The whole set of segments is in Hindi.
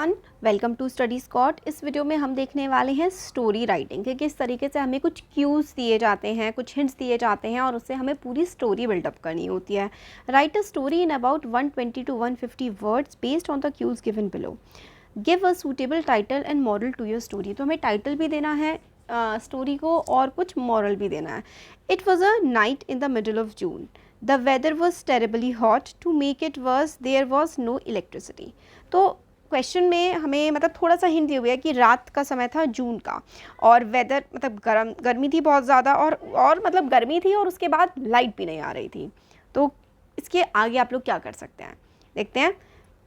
Welcome to study Scott. इस वीडियो में हम देखने वाले हैं स्टोरी राइटिंग कि किस तरीके से हमें कुछ क्यूज़ दिए जाते हैं, कुछ हिंट्स दिए जाते हैं और उससे हमें पूरी स्टोरी बिल्डअप करनी होती है। Write a story in about 120 to 150 words based on the cues given below. Give a suitable title and moral to your story. तो हमें टाइटल भी देना है स्टोरी को और कुछ मॉरल भी देना है। It was a night in the middle of June. The weather was terribly hot. To make it worse there was no electricity. तो क्वेश्चन में हमें मतलब थोड़ा सा हिंट दिया हुआ है कि रात का समय था जून का और वेदर मतलब गर्मी थी बहुत ज़्यादा और मतलब गर्मी थी और उसके बाद लाइट भी नहीं आ रही थी। तो इसके आगे आप लोग क्या कर सकते हैं, देखते हैं।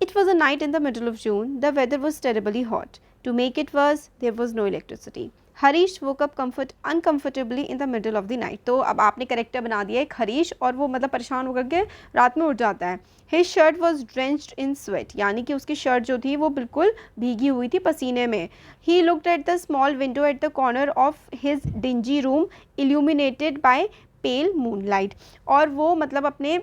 It was a night in the middle of June. The weather was terribly hot. To make it worse there was no electricity. Harish woke up uncomfortably in the middle of the night. तो अब आपने करेक्टर बना दिया एक हरीश और वो मतलब परेशान होकर के रात में उठ जाता है। His shirt was drenched in sweat, यानी कि उसकी शर्ट जो थी वो बिल्कुल भीगी हुई थी पसीने में। He looked at the small window at the corner of his dingy room illuminated by pale moonlight. और वो मतलब अपने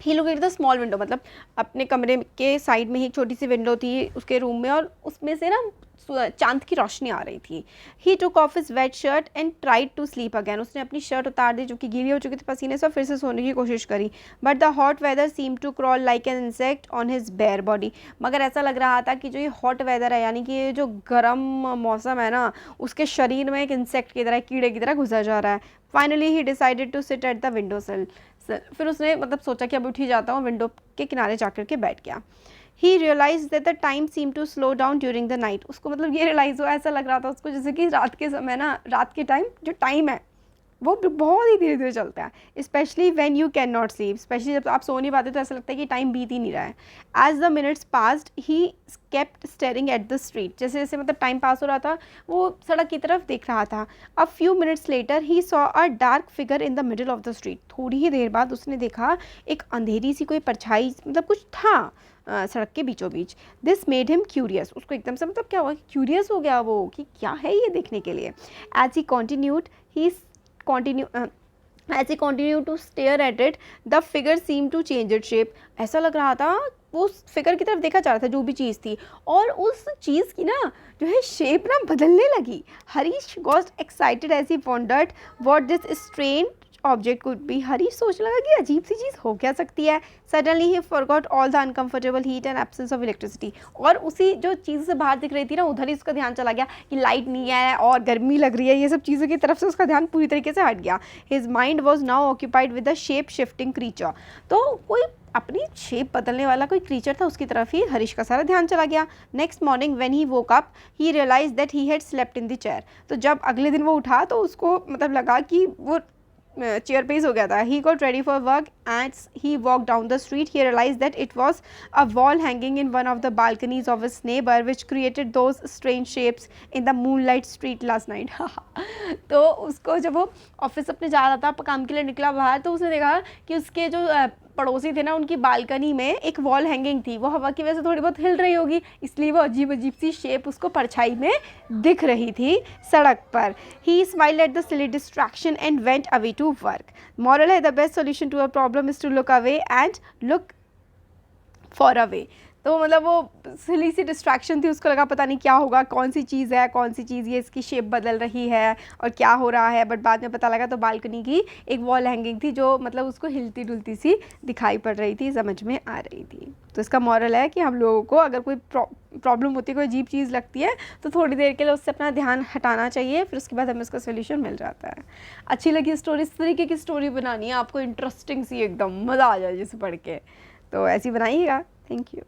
ही look at the small window, मतलब अपने कमरे के साइड में ही एक छोटी सी विंडो थी उसके रूम में और उसमें से ना चांद की रोशनी आ रही थी। He took off his wet shirt and tried to sleep again. उसने अपनी शर्ट उतार दी जो कि गीली हो चुकी थी पसीने से, फिर से सोने की कोशिश करी। But the hot weather seem to crawl like an insect on his bare body. मगर ऐसा लग रहा था कि जो ये हॉट वेदर है यानी कि ये जो गर्म मौसम है ना, उसके शरीर में एक इंसेक्ट की तरह, कीड़े की तरह घुसा जा रहा है। Finally he decided to sit at the window sill. फिर उसने मतलब सोचा कि अब उठ ही जाता हूँ, विंडो के किनारे जाकर के बैठ गया। He realise that the time seem to slow down during the night. उसको मतलब ये रियलाइज़ हुआ, ऐसा लग रहा था उसको जैसे कि रात के समय ना, रात के टाइम जो टाइम है वो बहुत ही धीरे धीरे चलता है। Specially when you can not sleep, specially जब आप सो नहीं पाते तो ऐसा लगता है कि टाइम बीत ही नहीं रहा है। As the minutes passed he kept staring at the street. जैसे जैसे मतलब टाइम पास हो रहा था वो सड़क की तरफ देख रहा था। A few minutes later he saw a dark figure in the middle of the street. थोड़ी ही देर बाद उसने देखा एक अंधेरी सी कोई परछाई, मतलब कुछ था सड़क के बीचों बीच। This made him curious. उसको एकदम से मतलब क्या हुआ कि क्यूरियस हो गया वो कि क्या है ये देखने के लिए। As he continued as he continued to stare at it, the figure seemed to change its shape. ऐसा लग रहा था वो उस फिगर की तरफ देखा जा रहा था जो भी चीज़ थी और उस चीज़ की ना जो है शेप ना बदलने लगी। Harish got excited as he wondered what this strange object could be. Harish सोचने लगा कि अजीब सी चीज़ हो क्या सकती है। Suddenly he forgot all the uncomfortable heat and absence of electricity. और उसी जो चीज़ से बाहर दिख रही थी ना, उधर ही उसका ध्यान चला गया कि लाइट नहीं है और गर्मी लग रही है, ये सब चीज़ों की तरफ से उसका ध्यान पूरी तरीके से हट गया। His mind was now occupied with the shape shifting creature. तो कोई अपनी शेप बदलने वाला कोई क्रीचर था, उसकी तरफ ही हरीश का सारा ध्यान चला गया। Next morning when he woke up he realise that he had slept in the chair. तो जब अगले दिन वो उठा तो उसको मतलब लगा कि वो चेयर पे ही हो गया था। He got ready for work and he walk down the street. He realise that it was a wall hanging in one of the balconies of his neighbour which created those strange shapes in the moonlight street last night. तो उसको जब वो ऑफिस अपने जा रहा था, काम के लिए निकला बाहर, तो उसने देखा कि उसके जो पड़ोसी थे ना, उनकी बालकनी में एक वॉल हैंगिंग थी। वो हवा की वजह से थोड़ी बहुत हिल रही होगी, इसलिए वो अजीब अजीब सी शेप उसको परछाई में दिख रही थी सड़क पर। He smiled at the silly distraction and went away to work. Moral है, the best solution to a problem is to look away and look for away. तो मतलब वो सिली सी डिस्ट्रैक्शन थी, उसको लगा पता नहीं क्या होगा, कौन सी चीज़ है, कौन सी चीज़ ये इसकी शेप बदल रही है और क्या हो रहा है। बट बाद में पता लगा तो बालकनी की एक वॉल हैंगिंग थी जो मतलब उसको हिलती डुलती सी दिखाई पड़ रही थी, समझ में आ रही थी। तो इसका मॉरल है कि हम लोगों को अगर कोई प्रॉब्लम होती है, कोई अजीब चीज़ लगती है, तो थोड़ी देर के लिए उससे अपना ध्यान हटाना चाहिए, फिर उसके बाद हमें उसका सोल्यूशन मिल जाता है। अच्छी लगी स्टोरी, इस तरीके की स्टोरी बनानी है आपको, इंटरेस्टिंग सी एकदम मज़ा आ जाए जिसे पढ़ के, तो ऐसी बनाइएगा। Thank you.